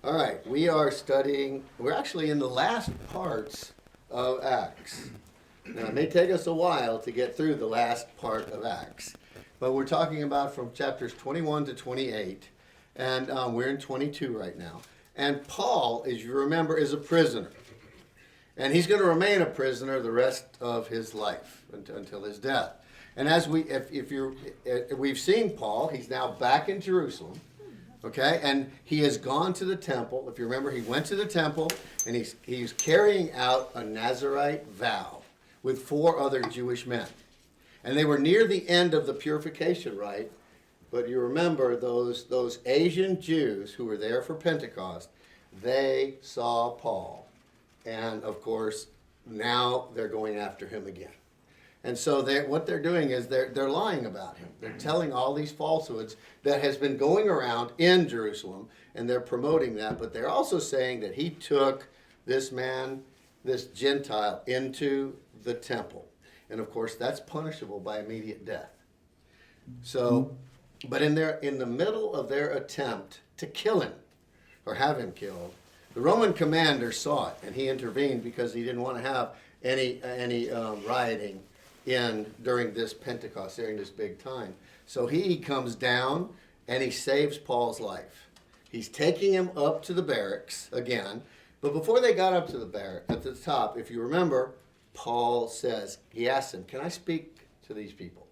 All right, we are studying, we're actually in the last parts of Acts. Now, it may take us a while to get through the last part of Acts, but we're talking about from chapters 21 to 28, and we're in 22 right now. And Paul, as you remember, is a prisoner. And he's going to remain a prisoner the rest of his life until his death. And as we've seen Paul, he's now back in Jerusalem. Okay, and he has gone to the temple. If you remember, he went to the temple, and he's carrying out a Nazirite vow with 4 other Jewish men. And they were near the end of the purification rite, but you remember those Asian Jews who were there for Pentecost, they saw Paul. And, of course, now they're going after him again. And so what they're doing is they're lying about him. They're telling all these falsehoods that has been going around in Jerusalem, and they're promoting that. But they're also saying that he took this man, this Gentile, into the temple. And, of course, that's punishable by immediate death. So, but in the middle of their attempt to kill him, or have him killed, the Roman commander saw it, and he intervened because he didn't want to have any rioting during this Pentecost, during this big time. So he comes down and he saves Paul's life. He's taking him up to the barracks again. But before they got up to the barrack, at the top, if you remember, Paul says, he asks him, "Can I speak to these people?"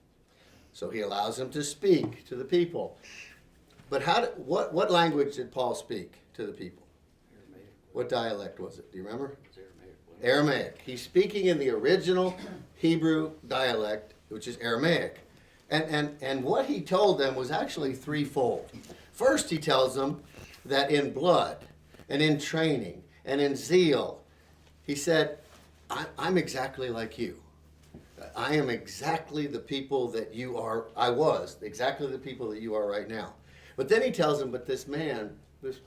So he allows him to speak to the people. But what language did Paul speak to the people? Aramaic. What dialect was it? Do you remember? It's Aramaic. Aramaic. He's speaking in the original Hebrew dialect, which is Aramaic. And what he told them was actually threefold. First, he tells them that in blood and in training and in zeal, he said, I'm exactly like you. I am exactly the people that you are. I was exactly the people that you are right now. But then he tells them, but this man, this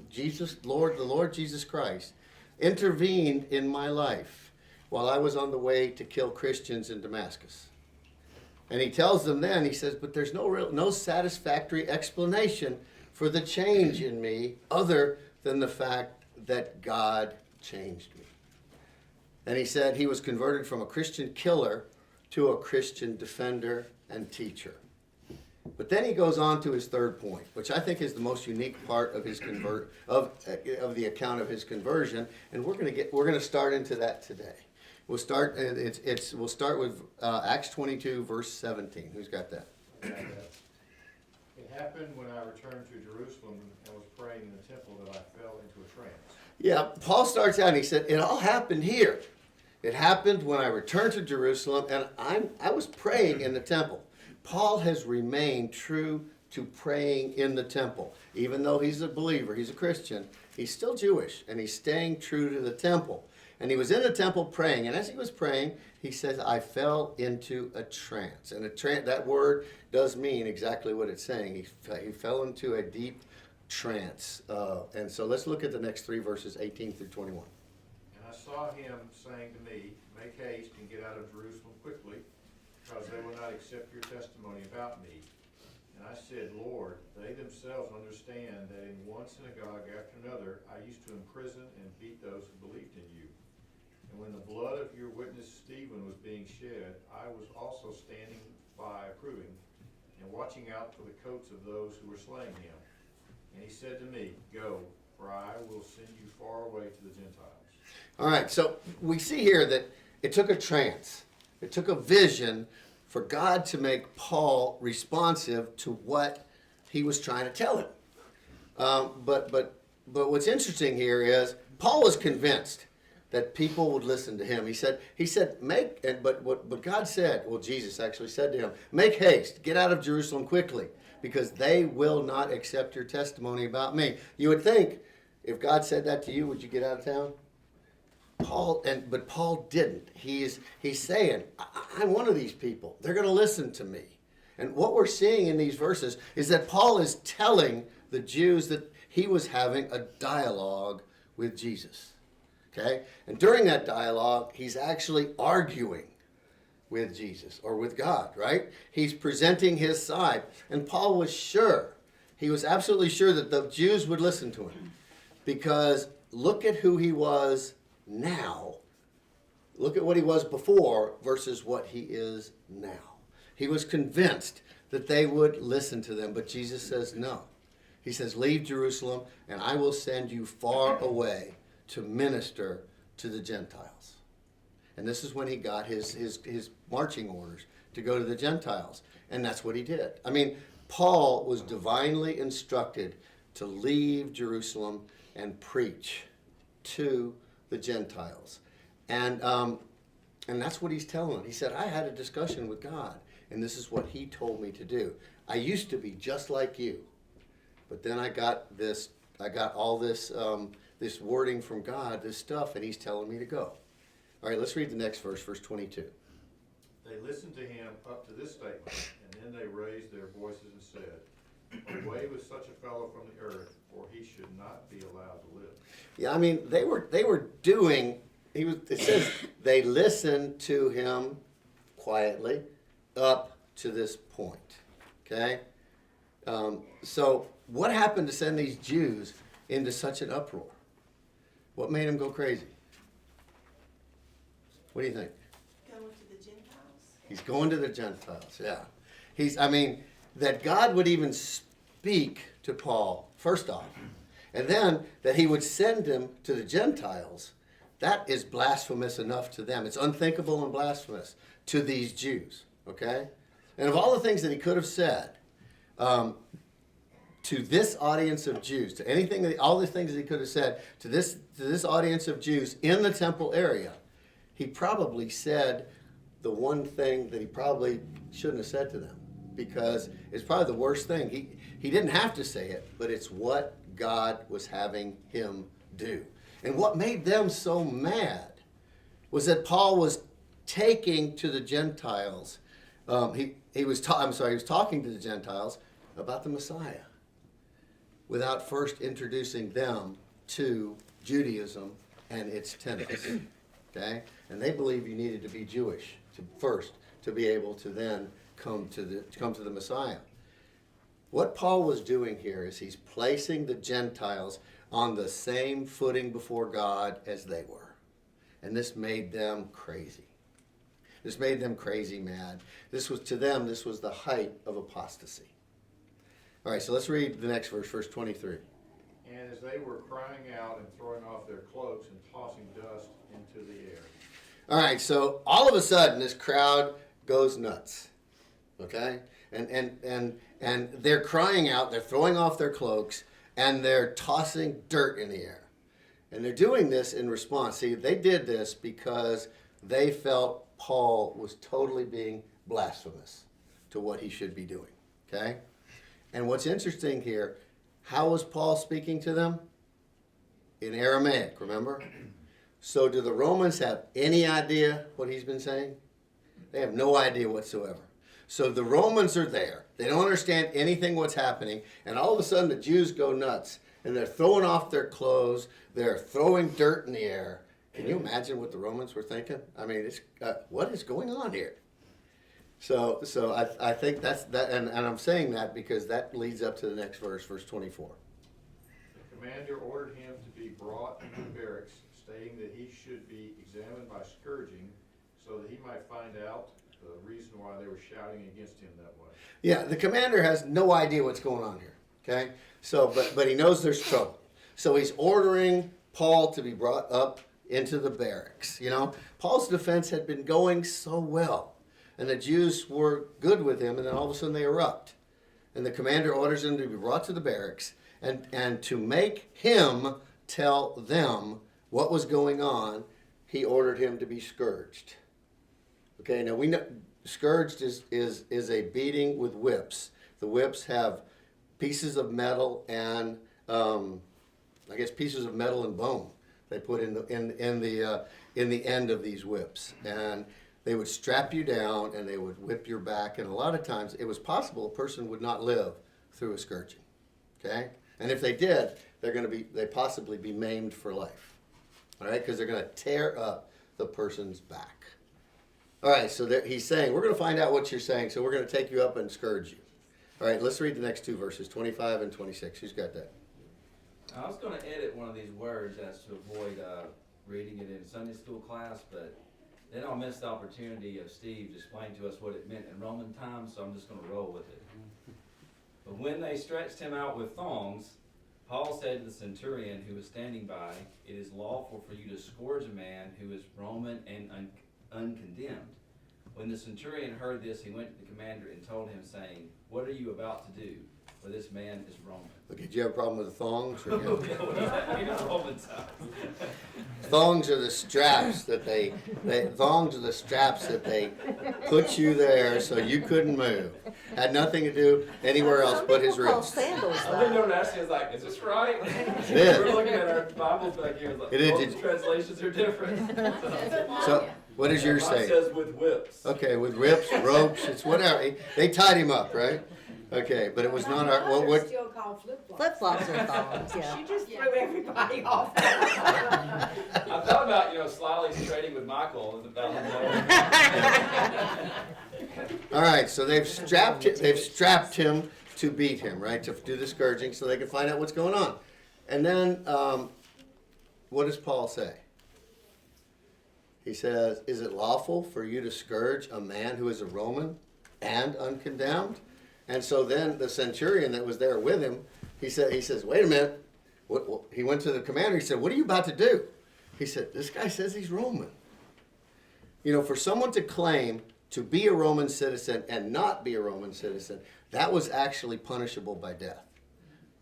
Jesus, the Lord Jesus Christ, intervened in my life while I was on the way to kill Christians in Damascus. And he tells them then, he says, but there's no satisfactory explanation for the change in me other than the fact that God changed me. And he said he was converted from a Christian killer to a Christian defender and teacher. But then he goes on to his third point, which I think is the most unique part of his of the account of his conversion, and we're going to start into that today. We'll start with Acts 22 verse 17. Who's got that? It happened when I returned to Jerusalem and was praying in the temple that I fell into a trance. Yeah, Paul starts out and he said, it all happened here. It happened when I returned to Jerusalem, and I was praying in the temple. Paul has remained true to praying in the temple. Even though he's a believer, he's a Christian, he's still Jewish, and he's staying true to the temple. And he was in the temple praying, and as he was praying, he says, I fell into a trance. And that word does mean exactly what it's saying. He fell into a deep trance. And so let's look at the next 3 verses, 18 through 21. And I saw him saying to me, make haste and get out of Jerusalem quickly, because they will not accept your testimony about me. And I said, Lord, they themselves understand that in one synagogue after another I used to imprison and beat those who believed in you. And when the blood of your witness Stephen was being shed, I was also standing by approving and watching out for the coats of those who were slaying him. And he said to me, go, for I will send you far away to the Gentiles. All right, so we see here that it took a trance. It took a vision for God to make Paul responsive to what he was trying to tell him. But what's interesting here is Paul was convinced that people would listen to him. He said, but God said, well, Jesus actually said to him, make haste, get out of Jerusalem quickly, because they will not accept your testimony about me. You would think, if God said that to you, would you get out of town? But Paul didn't. He's saying, I'm one of these people. They're going to listen to me. And what we're seeing in these verses is that Paul is telling the Jews that he was having a dialogue with Jesus. Okay? And during that dialogue, he's actually arguing with Jesus or with God, right? He's presenting his side. And Paul was sure, he was absolutely sure that the Jews would listen to him. because look at who he was now. Look at what he was before versus what he is now. He was convinced that they would listen to them, but Jesus says no. He says, leave Jerusalem, and I will send you far away to minister to the Gentiles. And this is when he got his marching orders to go to the Gentiles. And that's what he did. I mean, Paul was divinely instructed to leave Jerusalem and preach to the Gentiles. And that's what he's telling them. He said, I had a discussion with God, and this is what he told me to do. I used to be just like you, but then I got all this this wording from God, this stuff, and he's telling me to go. All right, let's read the next verse, verse 22. They listened to him up to this statement, and then they raised their voices and said, away with such a fellow from the earth, for he should not be allowed to live. Yeah, I mean, they were doing, it says they listened to him quietly up to this point, okay? So what happened to send these Jews into such an uproar? What made them go crazy? What do you think? Going to the Gentiles? He's going to the Gentiles, yeah. That God would even speak to Paul, first off, and then that he would send him to the Gentiles, that is blasphemous enough to them. It's unthinkable and blasphemous to these Jews, okay? And of all the things that he could have said to this audience of Jews, to all the things that he could have said to this audience of Jews in the temple area, he probably said the one thing that he probably shouldn't have said to them, because it's probably the worst thing. He didn't have to say it, but it's what God was having him do. And what made them so mad was that Paul was taking to the Gentiles. He was talking to the Gentiles about the Messiah without first introducing them to Judaism and its tenets. Okay? And they believe you needed to be Jewish first to be able to then come to the Messiah. What Paul was doing here is he's placing the Gentiles on the same footing before God as they were. And this made them crazy. This made them crazy mad. To them, this was the height of apostasy. All right, so let's read the next verse, verse 23. And as they were crying out and throwing off their cloaks and tossing dust into the air. All right, so all of a sudden this crowd goes nuts, okay? And they're crying out, they're throwing off their cloaks, and they're tossing dirt in the air. And they're doing this in response. See, they did this because they felt Paul was totally being blasphemous to what he should be doing, okay? And what's interesting here, how was Paul speaking to them? In Aramaic, remember? So do the Romans have any idea what he's been saying? They have no idea whatsoever. So the Romans are there. They don't understand anything what's happening. And all of a sudden the Jews go nuts. And they're throwing off their clothes. They're throwing dirt in the air. Can you imagine what the Romans were thinking? I mean, what is going on here? So I think that's that. And I'm saying that because that leads up to the next verse, verse 24. The commander ordered him to be brought into the barracks, stating that he should be examined by scourging so that he might find out the reason why they were shouting against him that way. Yeah, the commander has no idea what's going on here, okay? So, but he knows there's trouble. So he's ordering Paul to be brought up into the barracks. You know, Paul's defense had been going so well, and the Jews were good with him, and then all of a sudden they erupt. And the commander orders him to be brought to the barracks and to make him tell them what was going on, he ordered him to be scourged. Okay, now we know scourged is a beating with whips. The whips have pieces of metal and I guess pieces of metal and bone they put in the end of these whips, and they would strap you down and they would whip your back, and a lot of times it was possible a person would not live through a scourging. Okay, and if they did, they possibly be maimed for life. All right, because they're going to tear up the person's back. All right, so he's saying, we're going to find out what you're saying, so we're going to take you up and scourge you. All right, let's read the next two verses, 25 and 26. Who's got that? I was going to edit one of these words as to avoid reading it in Sunday school class, but then I'll miss the opportunity of Steve to explain to us what it meant in Roman times, so I'm just going to roll with it. But when they stretched him out with thongs, Paul said to the centurion who was standing by, "It is lawful for you to scourge a man who is Roman and uncondemned." When the centurion heard this, he went to the commander and told him, saying, "What are you about to do? For this man is Roman." Okay, do you have a problem with the thongs? Or What does that mean in Roman times? Thongs are the straps that they put you there so you couldn't move. Had nothing to do anywhere else but his Some people call wrist. sandals I've been that. known to ask you, is like, is this right? It is. We're looking at our Bibles back here, it's like, It is. both translations are different. So, what does yours Mine say? says with whips. Okay, with rips, ropes, it's whatever. They tied him up, right? Okay, but it was not our, what, Still called flip-flops. Flip-flops are thongs, yeah. She just threw everybody off. I thought about, slyly trading with Michael and about all right, so they've strapped him to beat him, right? To do the scourging so they can find out what's going on. And then, what does Paul say? He says, "Is it lawful for you to scourge a man who is a Roman and uncondemned?" And so then the centurion that was there with him, he says, "Wait a minute." He went to the commander. He said, "What are you about to do?" He said, "This guy says he's Roman." For someone to claim to be a Roman citizen and not be a Roman citizen, that was actually punishable by death.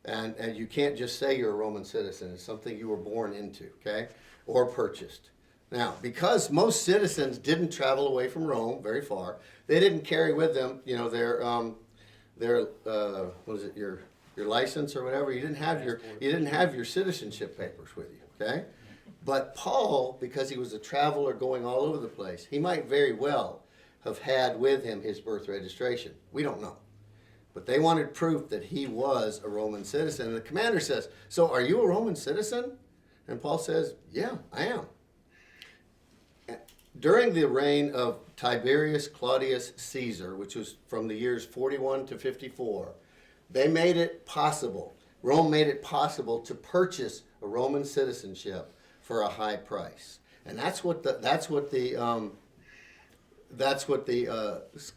And you can't just say you're a Roman citizen. It's something you were born into, okay, or purchased. Now, because most citizens didn't travel away from Rome very far, they didn't carry with them, their what is it, your license or whatever. You didn't have your citizenship papers with you, okay? But Paul, because he was a traveler going all over the place, he might very well have had with him his birth registration. We don't know. But they wanted proof that he was a Roman citizen. And the commander says, "So are you a Roman citizen?" And Paul says, "Yeah, I am." During the reign of Tiberius Claudius Caesar, which was from the years 41 to 54, they made it possible. Rome made it possible to purchase a Roman citizenship for a high price, and that's what the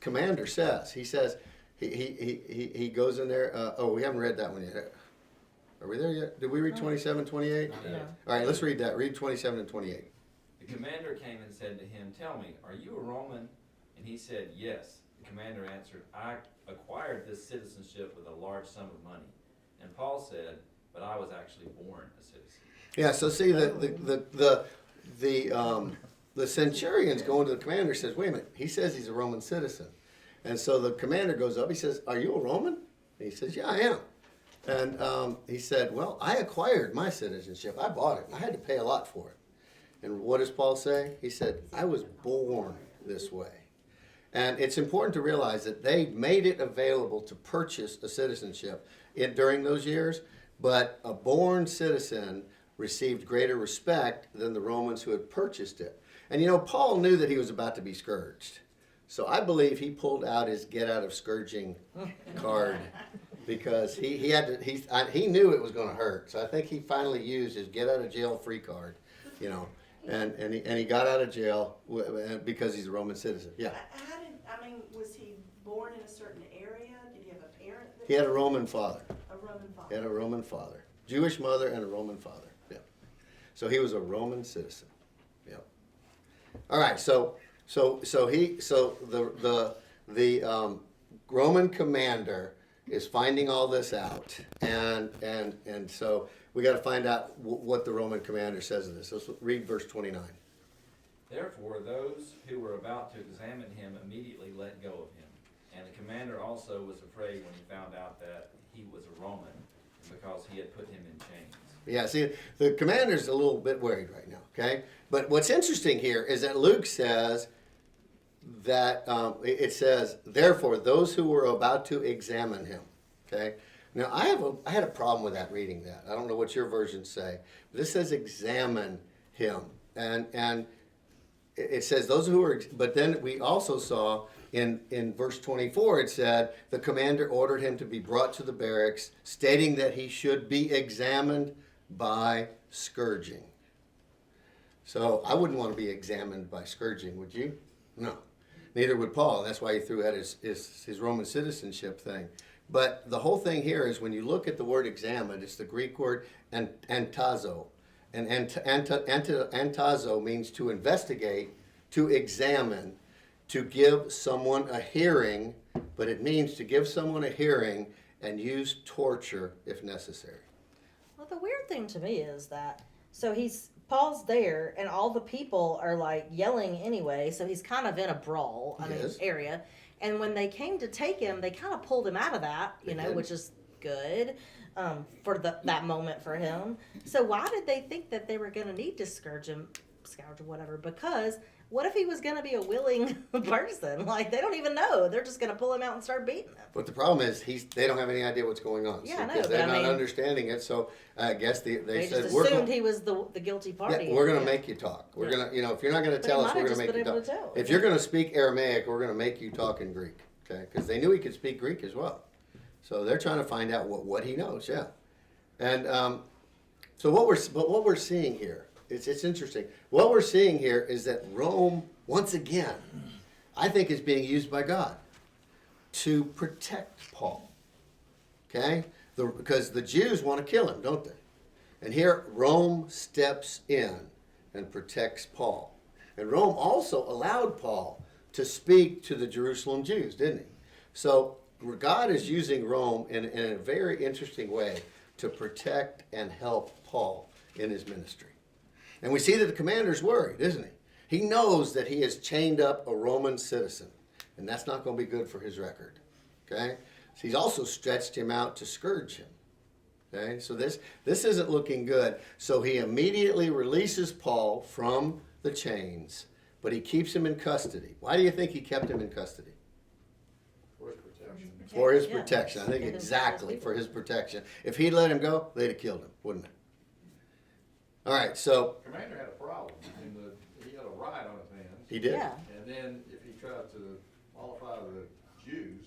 commander says. He says he goes in there. We haven't read that one yet. Are we there yet? Did we read 27, 28? No. All right, let's read that. Read 27 and 28. The commander came and said to him, "Tell me, are you a Roman?" And he said, "Yes." The commander answered, "I acquired this citizenship with a large sum of money." And Paul said, "But I was actually born a citizen." Yeah. So see, the centurion's going to the commander and says, "Wait a minute. He says he's a Roman citizen." And so the commander goes up. He says, "Are you a Roman?" And he says, "Yeah, I am." And he said, "Well, I acquired my citizenship. I bought it. I had to pay a lot for it." And what does Paul say? He said, "I was born this way." And it's important to realize that they made it available to purchase a citizenship during those years, but a born citizen received greater respect than the Romans who had purchased it. And Paul knew that he was about to be scourged. So I believe he pulled out his get out of scourging card because he knew it was going to hurt. So I think he finally used his get out of jail free card, and he got out of jail because he's a Roman citizen. Yeah. Was he born in a certain area? Did he have a parent? He had a Roman father. A Roman father. He had a Roman father. Jewish mother and a Roman father. Yeah. So he was a Roman citizen. Yeah. All right. So the Roman commander is finding all this out, and so we got to find out what the Roman commander says of this. Let's read verse 29. Therefore, those who were about to examine him immediately let go of him. And the commander also was afraid when he found out that he was a Roman, because he had put him in chains. Yeah, see, the commander's a little bit worried right now, okay? But what's interesting here is that Luke says that, it says, therefore, those who were about to examine him, okay? Now, I had a problem with that, reading that. I don't know what your versions say. But this says examine him. And it says those who were, but then we also saw in verse 24, it said, the commander ordered him to be brought to the barracks, stating that he should be examined by scourging. So I wouldn't want to be examined by scourging, would you? No. Neither would Paul. That's why he threw out his Roman citizenship thing. But the whole thing here is when you look at the word examined, it's the Greek word antazo. And antazo means to investigate, to examine, to give someone a hearing, but it means to give someone a hearing and use torture if necessary. Well, the weird thing to me is that Paul's there, and all the people are like yelling anyway, so he's kind of in a brawl, Yes. area. And when they came to take him, they kind of pulled him out of that, They did. which is good for that moment for him. So why did they think that they were going to need to scourge or whatever? Because what if he was going to be a willing person? Like, they don't even know. They're just going to pull him out and start beating him. But the problem is they don't have any idea what's going on. Yeah, I know, because but they're I not mean- understanding it. So I guess they They said just we're assumed going. he was the guilty party. Yeah, we're going to Yeah. make you talk. We're Yeah. going to, if you're not going to But tell he us, might we're have going to just make you been able talk. to tell. If you're going to speak Aramaic, we're going to make you talk in Greek. Okay, because they knew he could speak Greek as well. So they're trying to find out what he knows. Yeah, and so what we're seeing here, it's interesting. What we're seeing here is that Rome once again, I think, is being used by God to protect Paul. Okay, because the Jews want to kill him, don't they? And here Rome steps in and protects Paul. And Rome also allowed Paul to speak to the Jerusalem Jews, didn't he? So God is using Rome in a very interesting way to protect and help Paul in his ministry. And we see that the commander's worried, isn't he? He knows that he has chained up a Roman citizen, and that's not going to be good for his record. Okay? So he's also stretched him out to scourge him. Okay? So this isn't looking good. So he immediately releases Paul from the chains, but he keeps him in custody. Why do you think he kept him in custody? For his protection. For his Yeah. protection. I think Get him exactly to for his protection. If he'd let him go, they'd have killed him, wouldn't they? All right, so Commander had a problem, he had a riot on his hands. he did. Yeah. And then if he tried to mollify the Jews,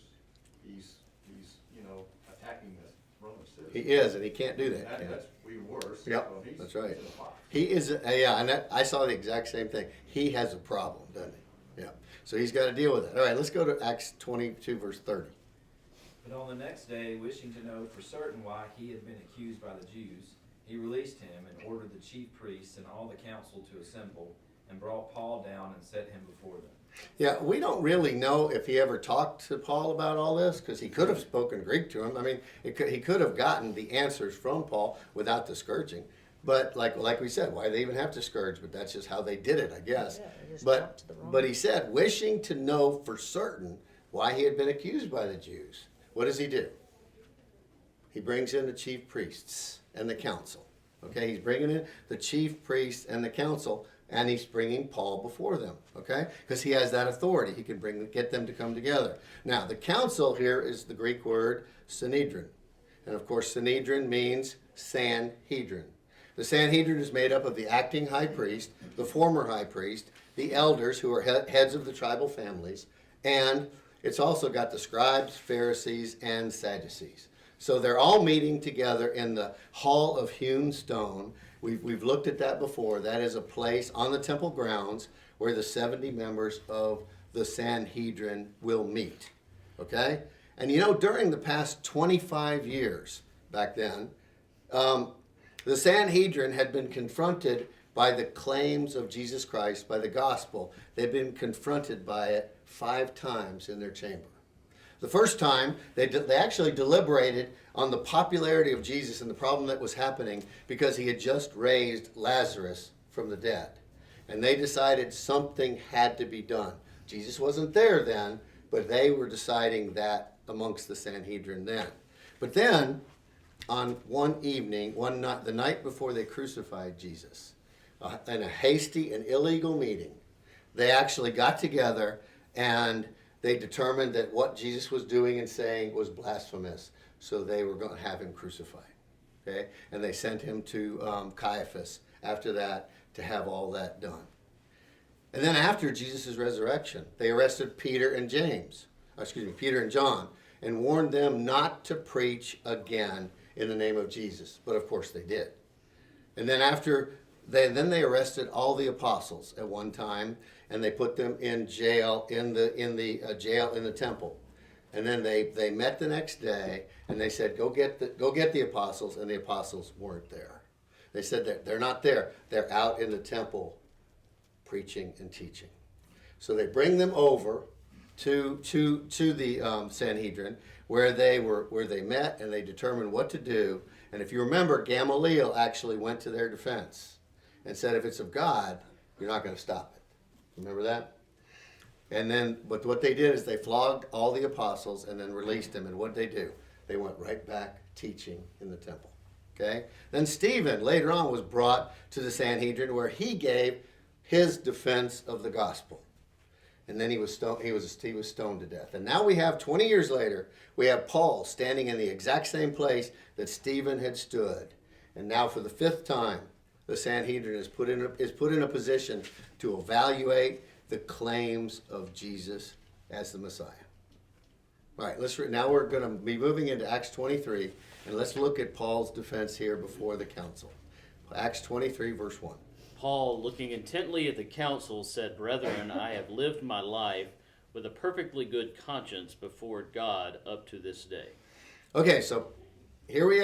he's attacking the Roman citizens. He is, and he can't do that. Yeah. That's even worse. Yep, So he's- that's right. he's in a box. He is, and I saw the exact same thing. He has a problem, doesn't he? Yeah. So he's got to deal with it. All right, let's go to Acts 22, verse 30. But on the next day, wishing to know for certain why he had been accused by the Jews, he released him and ordered the chief priests and all the council to assemble, and brought Paul down and set him before them. Yeah, we don't really know if he ever talked to Paul about all this, because he could have spoken Greek to him. I mean, he could have gotten the answers from Paul without the scourging. But like we said, why they even have to scourge? But that's just how they did it, I guess. Yeah, they just But jumped to the wrong- but he said, wishing to know for certain why he had been accused by the Jews. What does he do? He brings in the chief priests and the council. Okay, he's bringing in the chief priests and the council, and he's bringing Paul before them. Okay, because he has that authority. He can get them to come together. Now, the council here is the Greek word Sanhedrin, and of course, Sanhedrin means Sanhedrin. The Sanhedrin is made up of the acting high priest, the former high priest, the elders who are heads of the tribal families, and it's also got the scribes, Pharisees, and Sadducees. So they're all meeting together in the Hall of Hewn Stone. We've looked at that before. That is a place on the temple grounds where the 70 members of the Sanhedrin will meet. Okay? And during the past 25 years back then, the Sanhedrin had been confronted by the claims of Jesus Christ, by the gospel. They've been confronted by it 5 times in their chamber. The first time, they actually deliberated on the popularity of Jesus and the problem that was happening because he had just raised Lazarus from the dead. And they decided something had to be done. Jesus wasn't there then, but they were deciding that amongst the Sanhedrin then. But then, on one evening, one night, the night before they crucified Jesus, in a hasty and illegal meeting, they actually got together and they determined that what Jesus was doing and saying was blasphemous, so they were going to have him crucified. Okay, and they sent him to Caiaphas after that to have all that done. And then after Jesus' resurrection, they arrested Peter and John, and warned them not to preach again in the name of Jesus. But of course they did. And then they arrested all the apostles at one time, and they put them in jail in the jail in the temple. And then they met the next day, and they said, go get the apostles, and the apostles weren't there. They said that they're not there. They're out in the temple preaching and teaching. So they bring them over to the Sanhedrin, where they met and they determined what to do. And if you remember, Gamaliel actually went to their defense and said, if it's of God, you're not going to stop it. Remember that? And then, but what they did is they flogged all the apostles and then released them. And what did they do? They went right back teaching in the temple. Okay? Then Stephen later on was brought to the Sanhedrin, where he gave his defense of the gospel. And then he was stoned to death. And now we have, 20 years later, we have Paul standing in the exact same place that Stephen had stood. And now for the 5th time, the Sanhedrin is put in a position to evaluate the claims of Jesus as the Messiah. All right, now we're going to be moving into Acts 23, and let's look at Paul's defense here before the council. Acts 23, verse 1. Paul, looking intently at the council, said, Brethren, I have lived my life with a perfectly good conscience before God up to this day. Okay, so here we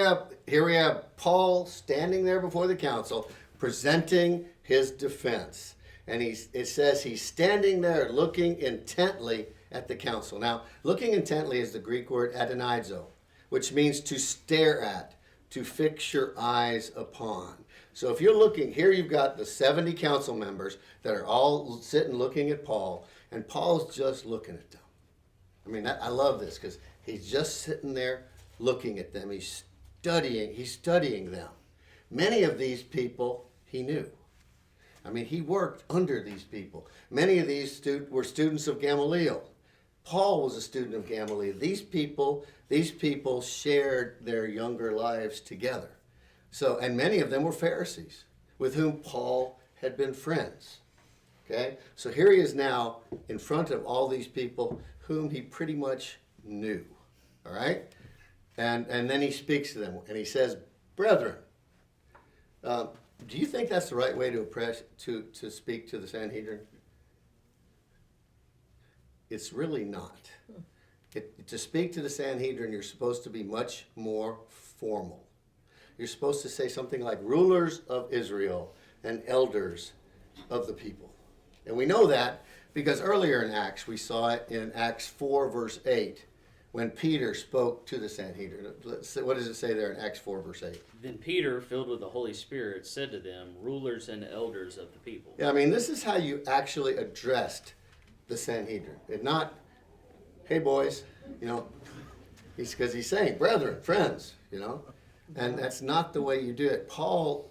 have Paul standing there before the council, presenting his defense. And it says he's standing there looking intently at the council. Now, looking intently is the Greek word adonizo, which means to stare at, to fix your eyes upon. So if you're looking, here you've got the 70 council members that are all sitting looking at Paul, and Paul's just looking at them. I mean, I love this because he's just sitting there looking at them. He's studying them. Many of these people he knew. I mean, he worked under these people. Many of these were students of Gamaliel. Paul was a student of Gamaliel. These people shared their younger lives together. So, and many of them were Pharisees with whom Paul had been friends. Okay? So here he is now in front of all these people whom he pretty much knew. All right? And then he speaks to them and he says, Brethren, do you think that's the right way to speak to the Sanhedrin? It's really not. To speak to the Sanhedrin, you're supposed to be much more formal. You're supposed to say something like rulers of Israel and elders of the people. And we know that because earlier in Acts, we saw it in Acts 4, verse 8, when Peter spoke to the Sanhedrin. What does it say there in Acts 4, verse 8? Then Peter, filled with the Holy Spirit, said to them, Rulers and elders of the people. Yeah, I mean, this is how you actually addressed the Sanhedrin. It's not, hey boys, because he's saying, brethren, friends, and that's not the way you do it. Paul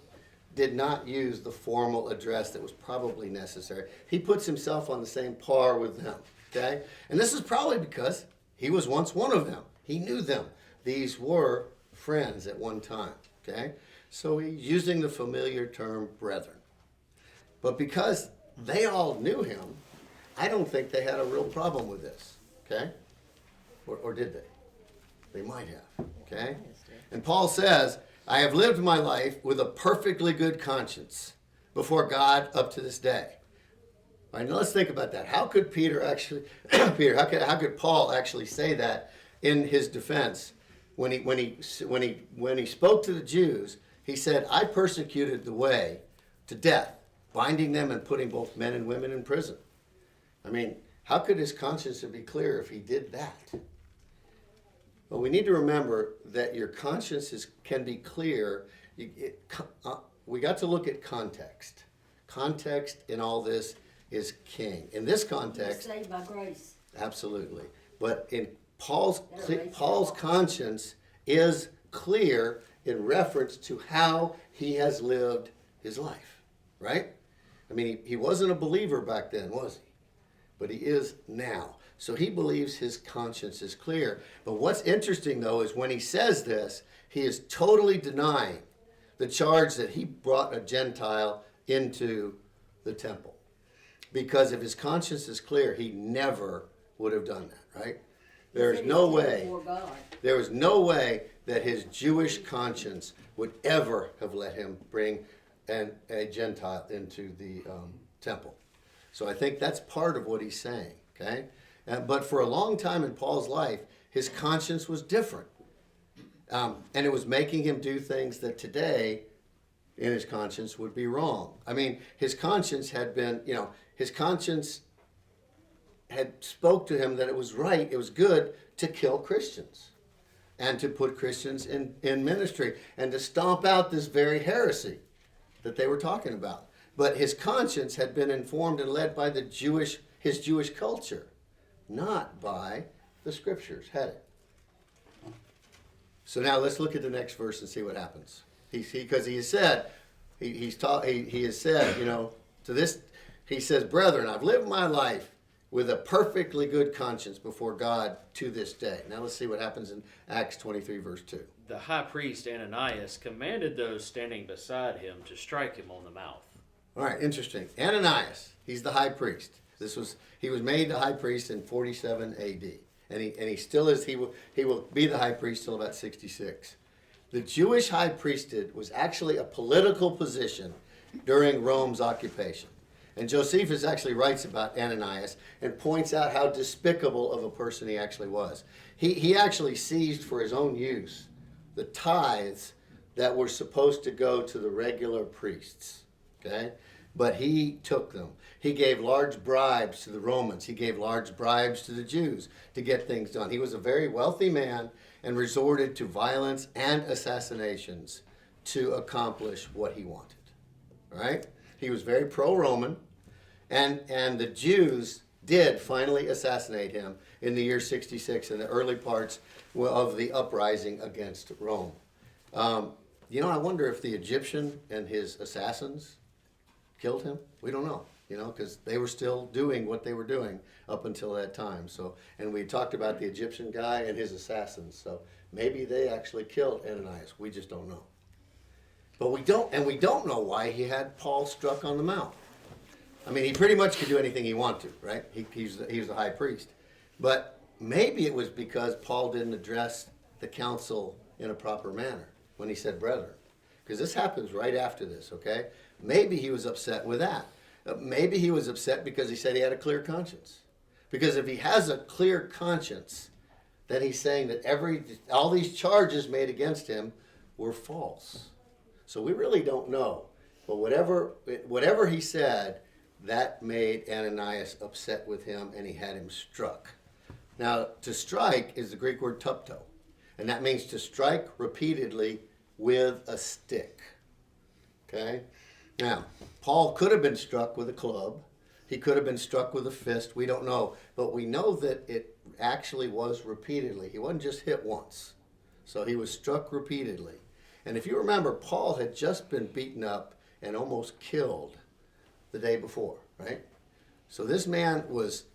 did not use the formal address that was probably necessary. He puts himself on the same par with them, okay? And this is probably because he was once one of them. He knew them. These were friends at one time, okay? So he's using the familiar term brethren. But because they all knew him, I don't think they had a real problem with this, okay? Or did they? They might have, okay? And Paul says, I have lived my life with a perfectly good conscience before God up to this day. All right, now let's think about that. How could how could Paul actually say that in his defense? When he spoke to the Jews, he said, I persecuted the way to death, binding them and putting both men and women in prison. I mean, how could his conscience be clear if he did that? Well, we need to remember that your conscience can be clear. We got to look at context. Context in all this is king. In this context, saved by grace. Absolutely. But in Paul's conscience is clear in reference to how he has lived his life, right? I mean, he wasn't a believer back then, was he? But he is now. So he believes his conscience is clear. But what's interesting, though, is when he says this, he is totally denying the charge that he brought a Gentile into the temple. Because if his conscience is clear, he never would have done that, right? There is He said no he stood way. before God. There was no way that his Jewish conscience would ever have let him bring a Gentile into the temple. So I think that's part of what he's saying, okay? But for a long time in Paul's life, his conscience was different. And it was making him do things that today, in his conscience, would be wrong. I mean, his conscience had been, his conscience had spoke to him that it was right, it was good to kill Christians and to put Christians in ministry and to stomp out this very heresy that they were talking about. But his conscience had been informed and led by his Jewish culture, not by the scriptures, had it? So now let's look at the next verse and see what happens. Because he has said, he has said, to this, he says, "Brethren, I've lived my life with a perfectly good conscience before God to this day." Now let's see what happens in Acts 23, verse 2. The high priest Ananias commanded those standing beside him to strike him on the mouth. All right, interesting. Ananias, he's the high priest. He was made the high priest in 47 A.D. And he still is. He will be the high priest till about 66. The Jewish high priesthood was actually a political position during Rome's occupation. And Josephus actually writes about Ananias and points out how despicable of a person he actually was. He actually seized for his own use the tithes that were supposed to go to the regular priests. Okay? But he took them. He gave large bribes to the Romans. He gave large bribes to the Jews to get things done. He was a very wealthy man and resorted to violence and assassinations to accomplish what he wanted. All right? He was very pro-Roman, and the Jews did finally assassinate him in the year 66 in the early parts of the uprising against Rome. I wonder if the Egyptian and his assassins killed him. We don't know, because they were still doing what they were doing up until that time. So, and we talked about the Egyptian guy and his assassins. So maybe they actually killed Ananias. We just don't know. But we don't know why he had Paul struck on the mouth. I mean, he pretty much could do anything he wanted to, right? He was the high priest. But maybe it was because Paul didn't address the council in a proper manner when he said brethren. Because this happens right after this, okay? Maybe he was upset with that. Maybe he was upset because he said he had a clear conscience. Because if he has a clear conscience, then he's saying that all these charges made against him were false. So we really don't know. But whatever he said, that made Ananias upset with him, and he had him struck. Now, to strike is the Greek word tupto, and that means to strike repeatedly with a stick. Okay? Now, Paul could have been struck with a club. He could have been struck with a fist. We don't know. But we know that it actually was repeatedly. He wasn't just hit once. So he was struck repeatedly. And if you remember, Paul had just been beaten up and almost killed the day before, right? So this man was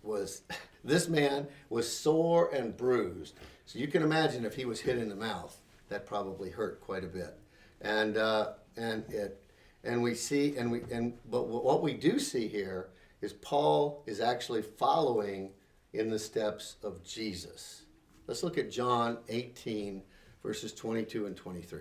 sore and bruised. So you can imagine if he was hit in the mouth, that probably hurt quite a bit. But what we do see here is Paul is actually following in the steps of Jesus. Let's look at John 18, verses 22 and 23.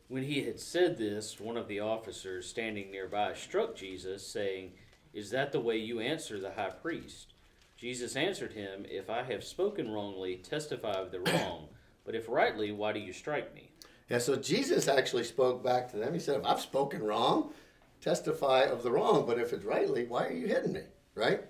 When he had said this, one of the officers standing nearby struck Jesus, saying, "Is that the way you answer the high priest?" Jesus answered him, "If I have spoken wrongly, testify of the wrong. But if rightly, why do you strike me?" Yeah, so Jesus actually spoke back to them. He said, "If I've spoken wrong, testify of the wrong. But if it's rightly, why are you hitting me?" Right?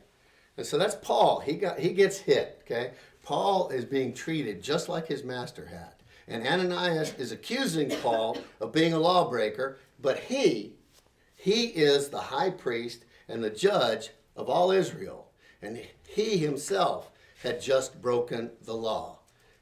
And so that's Paul. He gets hit. Okay, Paul is being treated just like his master had. And Ananias is accusing Paul of being a lawbreaker, but he is the high priest and the judge of all Israel. And he himself had just broken the law.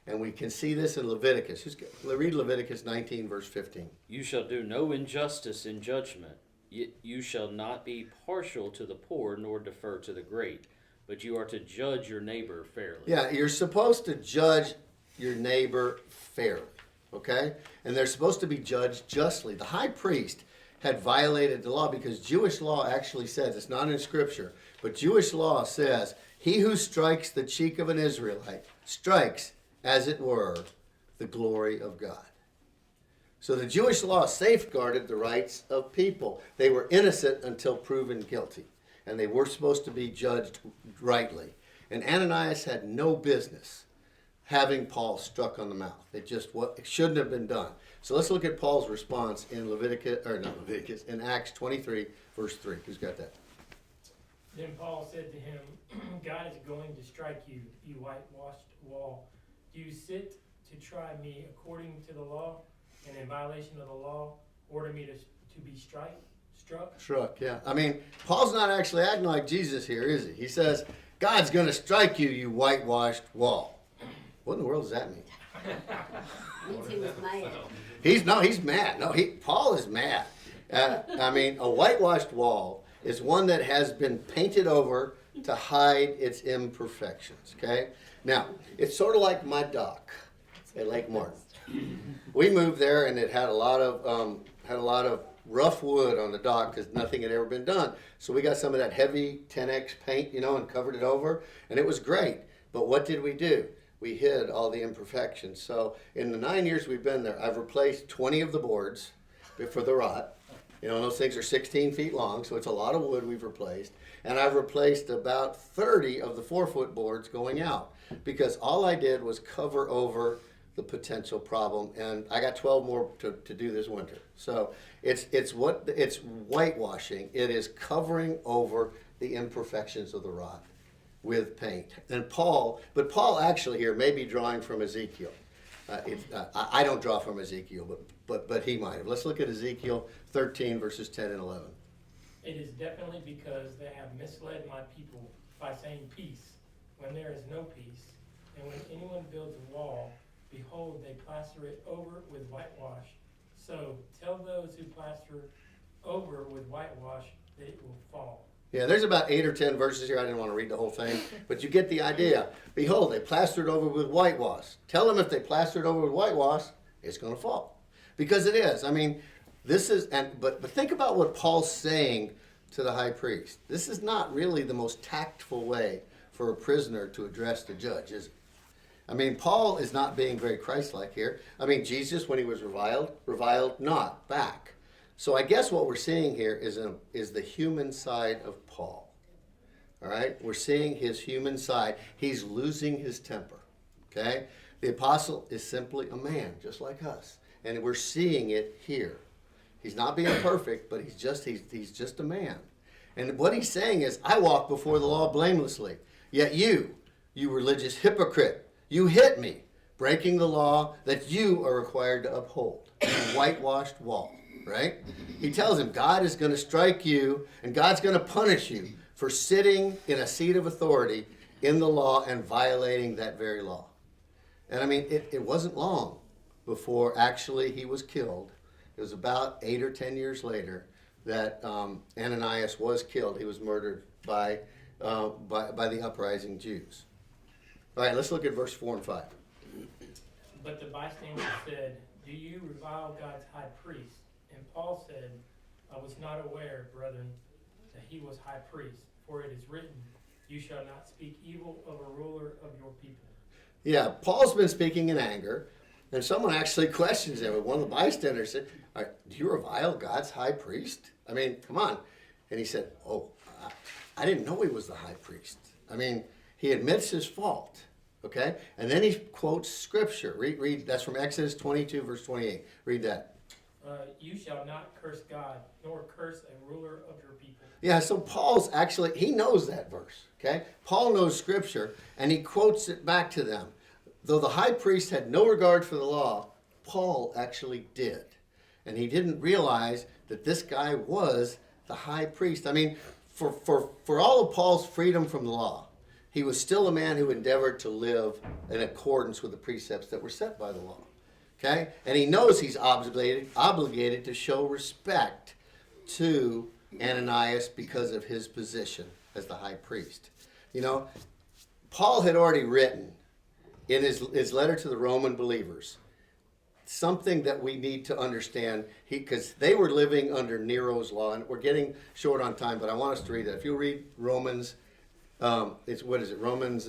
And we can see this in Leviticus. Read Leviticus 19, verse 15. "You shall do no injustice in judgment. You shall not be partial to the poor, nor defer to the great. But you are to judge your neighbor fairly." Yeah, you're supposed to judge your neighbor fairly, okay? And they're supposed to be judged justly. The high priest had violated the law because Jewish law actually says, it's not in Scripture, but Jewish law says He who strikes the cheek of an Israelite strikes, as it were, the glory of God. So the Jewish law safeguarded the rights of people. They were innocent until proven guilty, and they were supposed to be judged rightly. And Ananias had no business having Paul struck on the mouth. It shouldn't have been done. So let's look at Paul's response in in Acts 23, verse 3. Who's got that? Then Paul said to him, God is going to strike you, you whitewashed wall. Do you sit to try me according to the law, and in violation of the law, order me to be struck? Struck, yeah. I mean, Paul's not actually acting like Jesus here, is he? He says, God's going to strike you, you whitewashed wall. What in the world does that mean? Means he was mad. He's mad. No, Paul is mad. I mean, a whitewashed wall is one that has been painted over to hide its imperfections, okay? Now, it's sort of like my dock at Lake Martin. We moved there, and it had a lot of rough wood on the dock because nothing had ever been done. So we got some of that heavy 10X paint, and covered it over, and it was great. But what did we do? We hid all the imperfections. So in the 9 years we've been there, I've replaced 20 of the boards for the rot. Those things are 16 feet long, so it's a lot of wood we've replaced. And I've replaced about 30 of the 4-foot boards going out because all I did was cover over the potential problem, and I got 12 more to do this winter. So it's whitewashing. It is covering over the imperfections of the rot with paint. And Paul actually here may be drawing from Ezekiel. I don't draw from Ezekiel, but he might have. Let's look at Ezekiel 13 verses 10 and 11. It is definitely because they have misled my people by saying peace, when there is no peace. And when anyone builds a wall, behold, they plaster it over with whitewash. So tell those who plaster over with whitewash that it will fall. Yeah, there's about 8 or 10 verses here. I didn't want to read the whole thing, but you get the idea. Behold, they plastered over with whitewash. Tell them if they plastered over with whitewash, it's going to fall. Because it is. I mean, but think about what Paul's saying to the high priest. This is not really the most tactful way for a prisoner to address the judge, is it? I mean, Paul is not being very Christ-like here. I mean, Jesus, when he was reviled not back. So I guess what we're seeing here is the human side of Paul. All right? We're seeing his human side. He's losing his temper. Okay? The apostle is simply a man, just like us. And we're seeing it here. He's not being perfect, but he's just a man. And what he's saying is, I walk before the law blamelessly. Yet you religious hypocrite, you hit me, breaking the law that you are required to uphold. A whitewashed wall, right? He tells him God is going to strike you and God's going to punish you for sitting in a seat of authority in the law and violating that very law. And I mean, it wasn't long before actually he was killed. It was about 8 or 10 years later that Ananias was killed. He was murdered by the uprising Jews. All right, let's look at verse 4 and 5. But the bystanders said, do you revile God's high priest? And Paul said, I was not aware, brethren, that he was high priest. For it is written, you shall not speak evil of a ruler of your people. Yeah, Paul's been speaking in anger, and someone actually questions him. One of the bystanders said, do you revile God's high priest? I mean, come on. And he said, I didn't know he was the high priest. I mean, he admits his fault, okay? And then he quotes scripture. Read that's from Exodus 22, verse 28. Read that. You shall not curse God, nor curse a ruler of your people. Yeah, so Paul's actually, he knows that verse, okay? Paul knows scripture, and he quotes it back to them. Though the high priest had no regard for the law, Paul actually did. And he didn't realize that this guy was the high priest. I mean, for all of Paul's freedom from the law, he was still a man who endeavored to live in accordance with the precepts that were set by the law. Okay? And he knows he's obligated to show respect to Ananias because of his position as the high priest. You know, Paul had already written in his letter to the Roman believers something that we need to understand, because they were living under Nero's law, and we're getting short on time, but I want us to read that. If you read Romans It's, what is it, Romans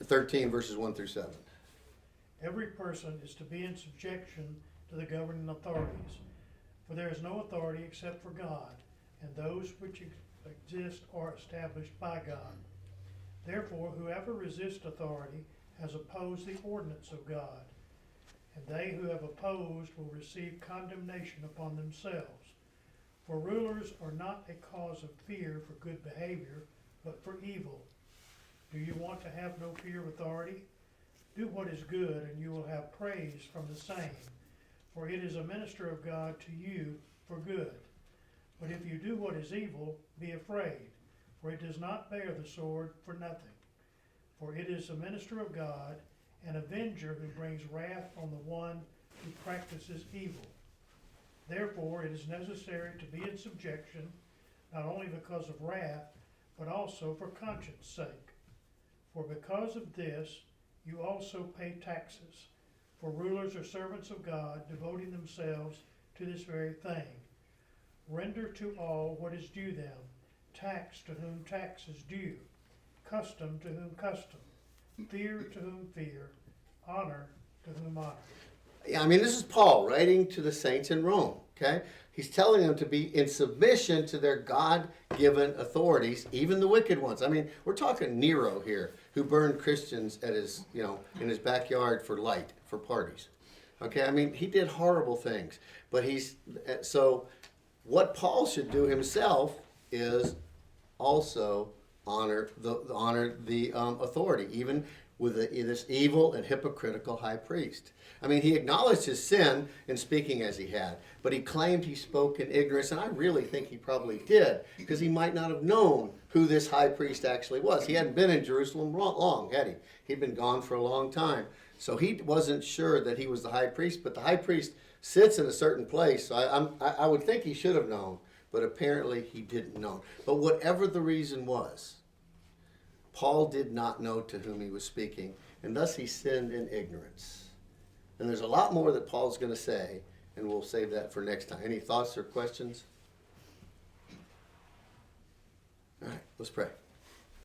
13 verses 1 through 7. Every person is to be in subjection to the governing authorities, for there is no authority except for God, and those which exist are established by God. Therefore, whoever resists authority has opposed the ordinance of God, and they who have opposed will receive condemnation upon themselves. For rulers are not a cause of fear for good behavior, but for evil. Do you want to have no fear of authority? Do what is good, and you will have praise from the same, for it is a minister of God to you for good. But if you do what is evil, be afraid, for it does not bear the sword for nothing. For it is a minister of God, an avenger who brings wrath on the one who practices evil. Therefore it is necessary to be in subjection, not only because of wrath, but also for conscience sake. For because of this you also pay taxes, for rulers are servants of God, devoting themselves to this very thing. Render to all what is due them, tax to whom tax is due, custom to whom custom, fear to whom fear, honor to whom honor. Yeah, I mean, this is Paul writing to the saints in Rome, okay? He's telling them to be in submission to their God-given authorities, even the wicked ones. I mean, we're talking Nero here, who burned Christians at his, in his backyard for light, for parties. Okay, I mean, he did horrible things. But so what Paul should do himself is also honor the authority, even with this evil and hypocritical high priest. I mean, he acknowledged his sin in speaking as he had, but he claimed he spoke in ignorance, and I really think he probably did, because he might not have known who this high priest actually was. He hadn't been in Jerusalem long, had he? He'd been gone for a long time. So he wasn't sure that he was the high priest, but the high priest sits in a certain place, so I would think he should have known, but apparently he didn't know. But whatever the reason was, Paul did not know to whom he was speaking, and thus he sinned in ignorance. And there's a lot more that Paul's going to say, and we'll save that for next time. Any thoughts or questions? All right, let's pray.